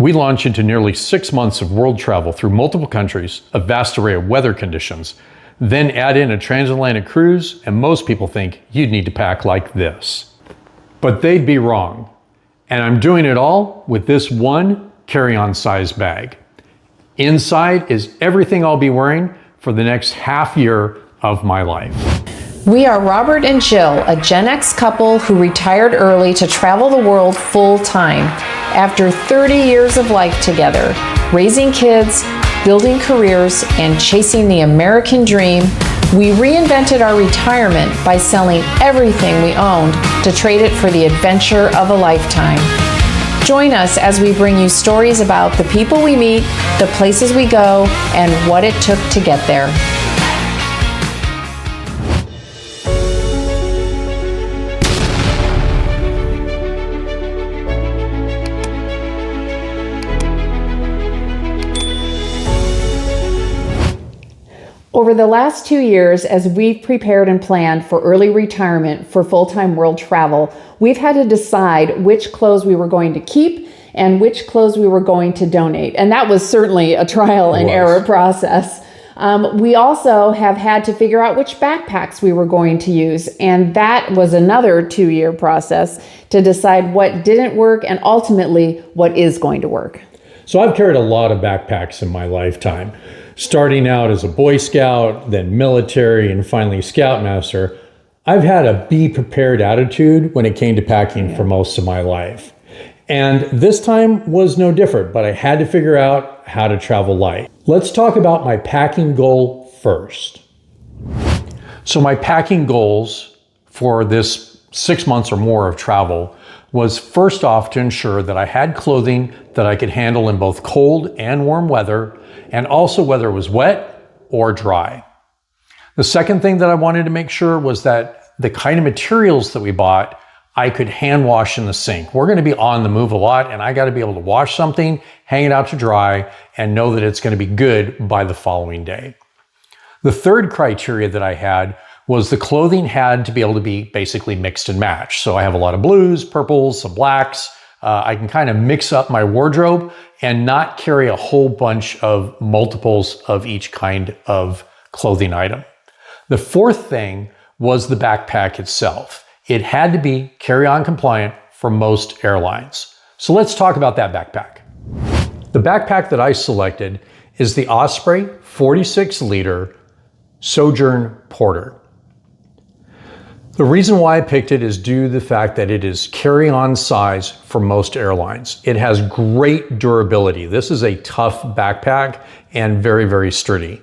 We launch into nearly 6 months of world travel through multiple countries, a vast array of weather conditions, then add in a transatlantic cruise, and most people think you'd need to pack like this. But they'd be wrong. And I'm doing it all with this one carry-on size bag. Inside is everything I'll be wearing for the next half year of my life. We are Robert and Jill, a Gen X couple who retired early to travel the world full time. After 30 years of life together, raising kids, building careers, and chasing the American dream, we reinvented our retirement by selling everything we owned to trade it for the adventure of a lifetime. Join us as we bring you stories about the people we meet, the places we go, and what it took to get there. Over the last 2 years, as we've prepared and planned for early retirement for full-time world travel, we've had to decide which clothes we were going to keep and which clothes we were going to donate. And that was certainly a trial and error process. We also have had to figure out which backpacks we were going to use. And that was another 2-year process to decide what didn't work and ultimately what is going to work. So I've carried a lot of backpacks in my lifetime. Starting out as a Boy Scout, then military, and finally Scoutmaster, I've had a be prepared attitude when it came to packing for most of my life. And this time was no different, but I had to figure out how to travel light. Let's talk about my packing goal first. So my packing goals for this 6 months or more of travel was first off to ensure that I had clothing that I could handle in both cold and warm weather, and also whether it was wet or dry. The second thing that I wanted to make sure was that the kind of materials that we bought, I could hand wash in the sink. We're gonna be on the move a lot, and I gotta be able to wash something, hang it out to dry, and know that it's gonna be good by the following day. The third criteria that I had was the clothing had to be able to be basically mixed and matched. So I have a lot of blues, purples, some blacks. I can kind of mix up my wardrobe and not carry a whole bunch of multiples of each kind of clothing item. The fourth thing was the backpack itself. It had to be carry-on compliant for most airlines. So let's talk about that backpack. The backpack that I selected is the Osprey 46-liter Sojourn Porter. The reason why I picked it is due to the fact that it is carry-on size for most airlines. It has great durability. This is a tough backpack and very, very sturdy.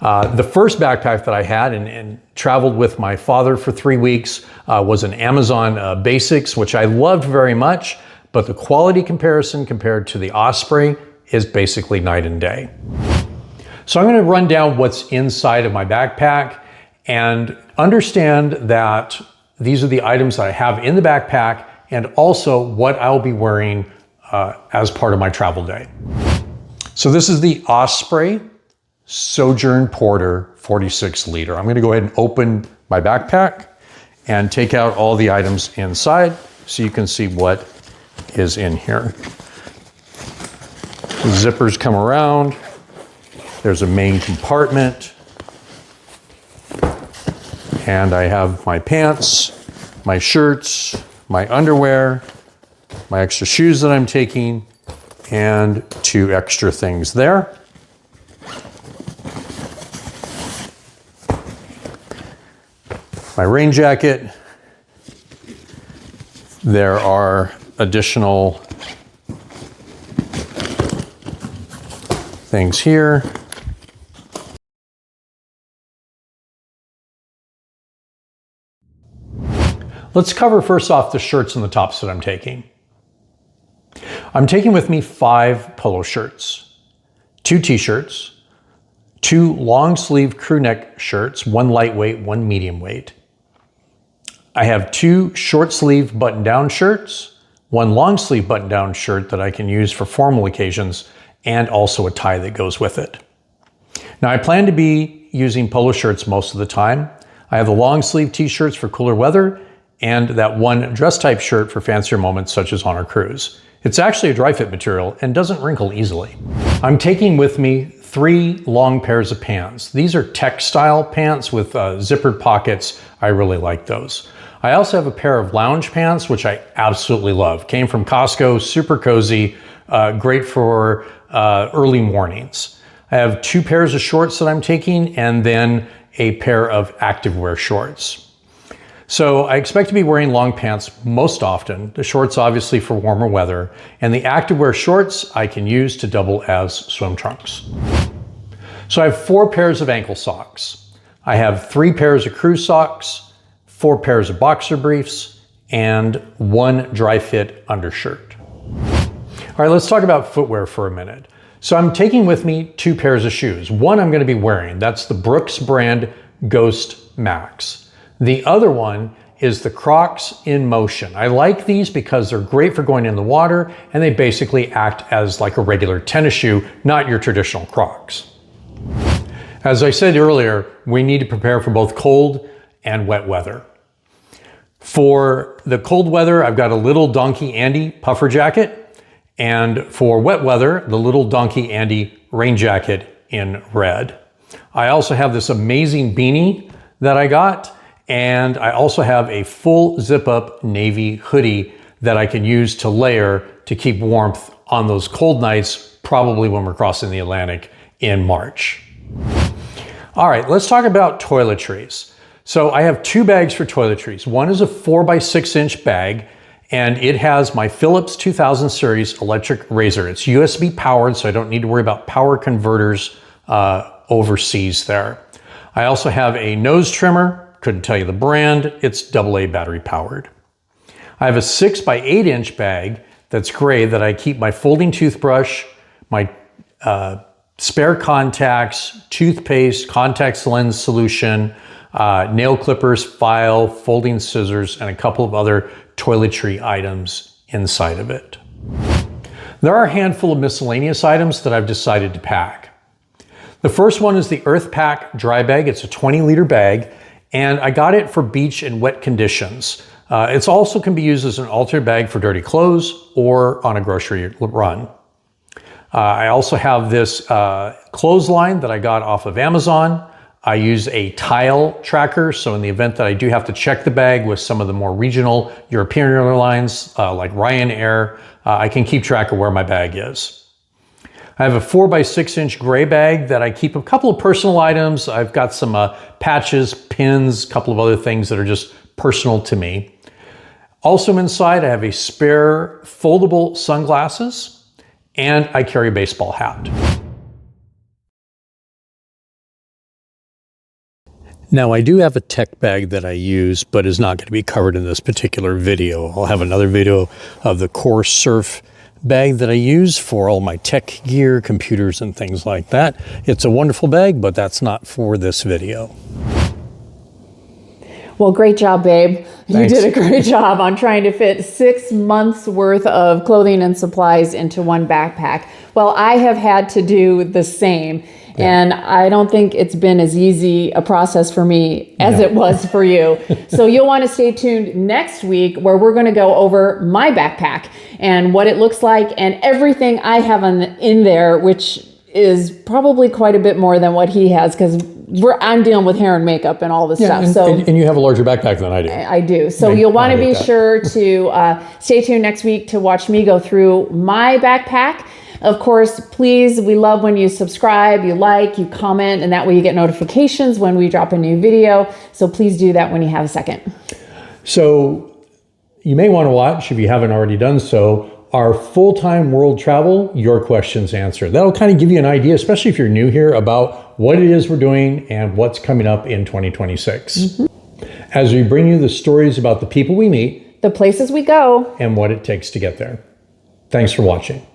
The first backpack that I had and traveled with my father for 3 weeks was an Amazon Basics, which I loved very much, but the quality comparison compared to the Osprey is basically night and day. So I'm going to run down what's inside of my backpack and understand that these are the items that I have in the backpack and also what I'll be wearing as part of my travel day. So this is the Osprey Sojourn Porter 46-liter. I'm going to go ahead and open my backpack and take out all the items inside so you can see what is in here. The zippers come around. There's a main compartment. And I have my pants, my shirts, my underwear, my extra shoes that I'm taking, and 2 extra things there. My rain jacket. There are additional things here. Let's cover first off the shirts and the tops that I'm taking. I'm taking with me 5 polo shirts, 2 t-shirts, 2 long sleeve crew neck shirts, 1 lightweight, 1 medium weight. I have 2 short sleeve button down shirts, 1 long sleeve button down shirt that I can use for formal occasions, and also a tie that goes with it. Now I plan to be using polo shirts most of the time. I have the long sleeve t-shirts for cooler weather and that 1 dress type shirt for fancier moments such as on our cruise. It's actually a dry fit material and doesn't wrinkle easily. I'm taking with me 3 long pairs of pants. These are textile pants with zippered pockets. I really like those. I also have a pair of lounge pants, which I absolutely love. Came from Costco, super cozy, great for early mornings. I have 2 pairs of shorts that I'm taking, and then a pair of activewear shorts. So I expect to be wearing long pants most often, the shorts obviously for warmer weather, and the activewear shorts I can use to double as swim trunks. So I have 4 pairs of ankle socks. I have 3 pairs of crew socks, 4 pairs of boxer briefs, and 1 dry fit undershirt. All right, let's talk about footwear for a minute. So I'm taking with me 2 pairs of shoes. One I'm going to be wearing, that's the Brooks brand Ghost Max. The other one is the Crocs In Motion. I like these because they're great for going in the water, and they basically act as like a regular tennis shoe, not your traditional Crocs. As I said earlier, we need to prepare for both cold and wet weather. For the cold weather, I've got a Little Donkey Andy puffer jacket, and for wet weather, the Little Donkey Andy rain jacket in red. I also have this amazing beanie that I got, and I also have a full zip-up navy hoodie that I can use to layer to keep warmth on those cold nights, probably when we're crossing the Atlantic in March. All right, let's talk about toiletries. So I have 2 bags for toiletries. One is a 4x6-inch bag, and it has my Philips 2000 series electric razor. It's USB powered, so I don't need to worry about power converters overseas there. I also have a nose trimmer. Couldn't tell you the brand. It's AA battery powered. I have a 6x8-inch bag that's gray that I keep my folding toothbrush, my spare contacts, toothpaste, contact lens solution, nail clippers, file, folding scissors, and a couple of other toiletry items inside of it. There are a handful of miscellaneous items that I've decided to pack. The first one is the Earth Pack dry bag. It's a 20-liter bag, and I got it for beach and wet conditions. It also can be used as an alternate bag for dirty clothes or on a grocery run. I also have this clothesline that I got off of Amazon. I use a tile tracker, so in the event that I do have to check the bag with some of the more regional European airlines like Ryanair, I can keep track of where my bag is. I have a 4x6-inch gray bag that I keep a couple of personal items. I've got some patches, pins, a couple of other things that are just personal to me. Also inside, I have a spare foldable sunglasses, and I carry a baseball hat. Now, I do have a tech bag that I use, but is not going to be covered in this particular video. I'll have another video of the Core Surf bag that I use for all my tech gear, computers, and things like that. It's a wonderful bag, but that's not for this video. Well, great job, babe. Thanks. You did a great job on trying to fit 6 months worth of clothing and supplies into one backpack. Well, I have had to do the same. Yeah. And I don't think it's been as easy a process for me as it was for you. So you'll want to stay tuned next week where we're going to go over my backpack and what it looks like and everything I have in there, which is probably quite a bit more than what he has because I'm dealing with hair and makeup and all this stuff. And you have a larger backpack than I do. I do. So you'll want to be sure to stay tuned next week to watch me go through my backpack. Of course, please, we love when you subscribe, you like, you comment, and that way you get notifications when we drop a new video. So please do that when you have a second. So you may want to watch, if you haven't already done so, our full-time world travel, Your Questions Answered. That'll kind of give you an idea, especially if you're new here, about what it is we're doing and what's coming up in 2026. Mm-hmm. As we bring you the stories about the people we meet, the places we go, and what it takes to get there. Thanks for watching.